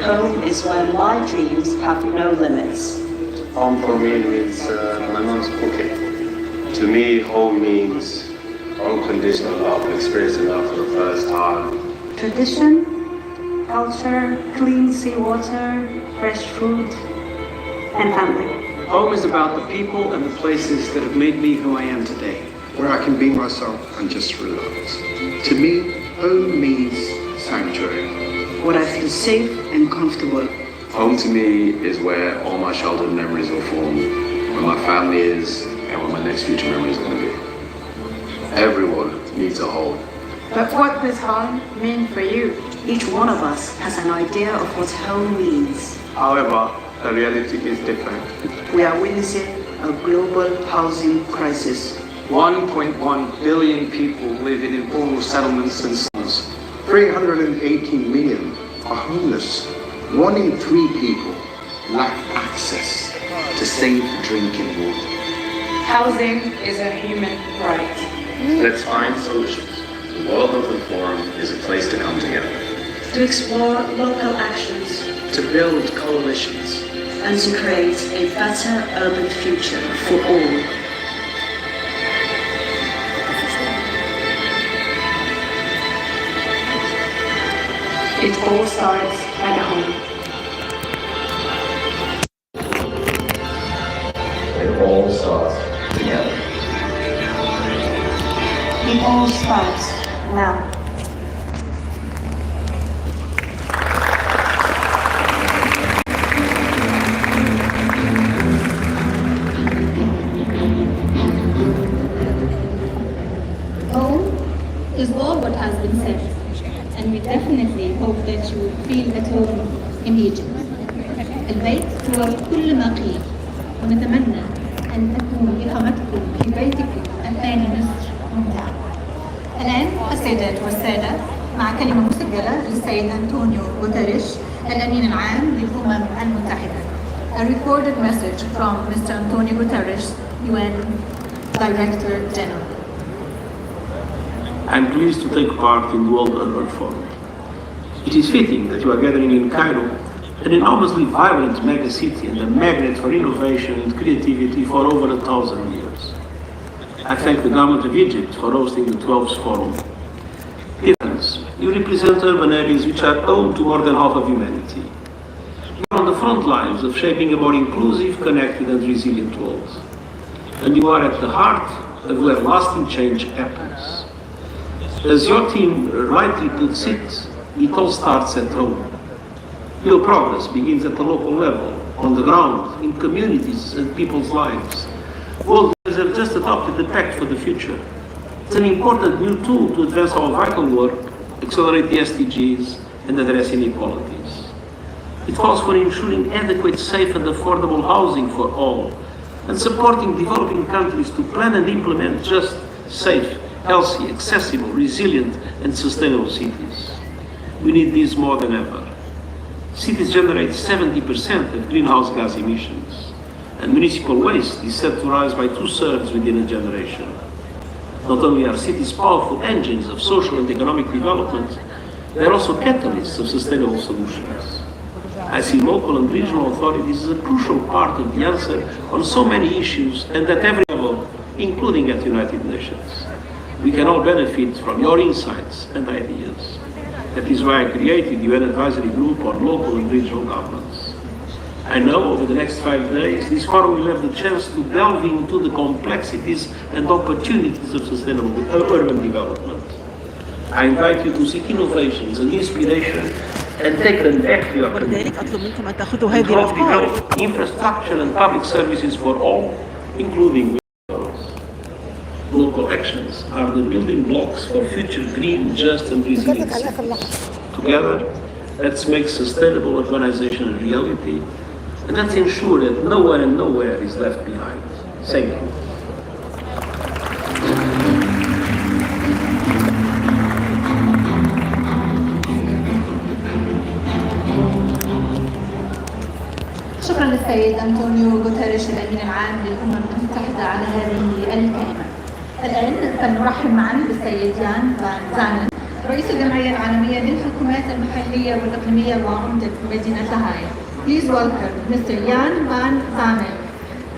Home is where my dreams have no limits. Home for me means my mom's cooking. To me, home means unconditional love, experiencing love for the first time. Tradition, culture, clean seawater, fresh food, and family. Home is about the people and the places that have made me who I am today. Where I can be myself and just relax. To me, home means sanctuary. Where I feel safe and comfortable. Home to me is where all my childhood memories will form, where my family is, and where my next future memory is going to be. Everyone needs a home. But what does home mean for you? Each one of us has an idea of what home means. However, the reality is different. We are witnessing a global housing crisis. 1.1 billion people live in informal settlements and slums. 318 million are homeless. 1 in 3 people lack access to safe drinking water. Housing is a human right. Let's find solutions. The World Open Forum is a place to come together. To explore local actions. To build coalitions. And to create a better urban future for all. It all starts at home. It all starts together. It all starts now. Home is all what has been said, and we definitely hope that you feel at home in Egypt. البيت هو كل ما قيل، ونتمنى أن تكون إقامتكم في بيتكم الثاني مصر ممتعة. الآن السيدات والسادة مع كلمة مسجلة للسيد أنطونيو غوتيريش الأمين العام للأمم المتحدة. A recorded message from Mr. Antonio Guterres, UN Director General. I'm pleased to take part in the World Urban Forum. It is fitting that you are gathering in Cairo, an enormously vibrant megacity and a magnet for innovation and creativity for over 1,000 years. I thank the government of Egypt for hosting the 12th Forum. Dear friends, you represent urban areas which are home to more than half of humanity. You are on the front lines of shaping a more inclusive, connected and resilient world. And you are at the heart of where lasting change happens. As your team rightly puts it all starts at home. Real progress begins at the local level, on the ground, in communities and people's lives. World leaders have just adopted the Pact for the Future. It's an important new tool to advance our vital work, accelerate the SDGs, and address inequalities. It calls for ensuring adequate, safe and affordable housing for all, and supporting developing countries to plan and implement just, safe, healthy, accessible, resilient and sustainable cities. We need these more than ever. Cities generate 70% of greenhouse gas emissions, and municipal waste is set to rise by 2/3 within a generation. Not only are cities powerful engines of social and economic development, they are also catalysts of sustainable solutions. I see local and regional authorities as a crucial part of the answer on so many issues and at every level, including at the United Nations. We can all benefit from your insights and ideas. That is why I created the UN Advisory Group on local and regional governance. I know over the next 5 days, this forum will have the chance to delve into the complexities and opportunities of sustainable urban development. I invite you to seek innovations and inspiration and take them back to your communities. Develop infrastructure and public services for all, including girls. Local actions are the building blocks for future green, just and resilient cities. Together, let's make sustainable urbanization a reality, and let's ensure that no one and nowhere is left behind. Thank you. شكرا للسيد أنطونيو غوتيريش الأمين العام للأمم المتحدة على هذه الكلمة. الآن سنرحب معا بالسيد يان فان زانن رئيس الجمعية العالمية للحكومات المحلية والإقليمية وعمدة مدينة لاهاي. Please welcome Mr. Jan van Zanen,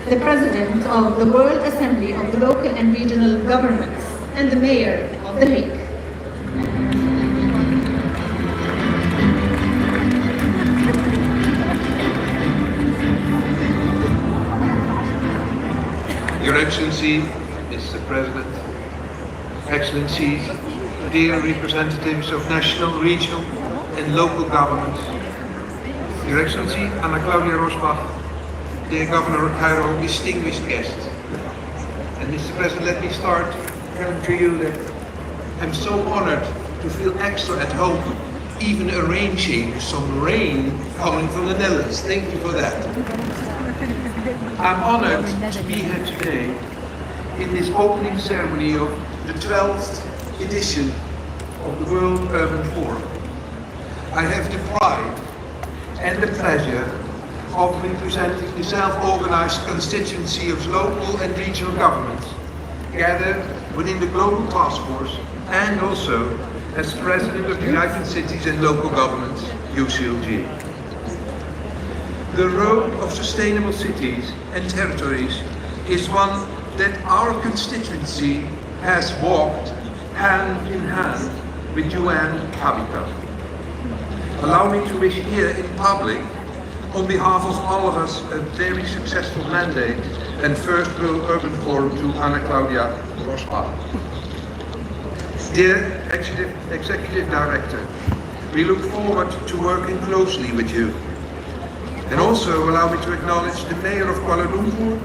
the President of the World Assembly of the Local and Regional Governments and the Mayor of The Hague. Your Excellency, Mr. President, Excellencies, dear representatives of national, regional and local governments, Your Excellency, Anna Claudia Rosbach, dear Governor of Cairo, distinguished guests. And Mr. President, let me start telling to you that I'm so honored to feel extra at home, even arranging some rain coming from the Netherlands. Thank you for that. I'm honored to be here today in this opening ceremony of the 12th edition of the World Urban Forum. I have the pride and the pleasure of representing the self-organized constituency of local and regional governments gathered within the Global Task Force and also as President of the United Cities and Local Governments, UCLG. The road of sustainable cities and territories is one that our constituency has walked hand in hand with UN Habitat. Allow me to wish here in public, on behalf of all of us, a very successful mandate and first World Urban Forum to Anna Claudia Rosbach. Dear Executive Director, we look forward to working closely with you. And also allow me to acknowledge the Mayor of Kuala Lumpur,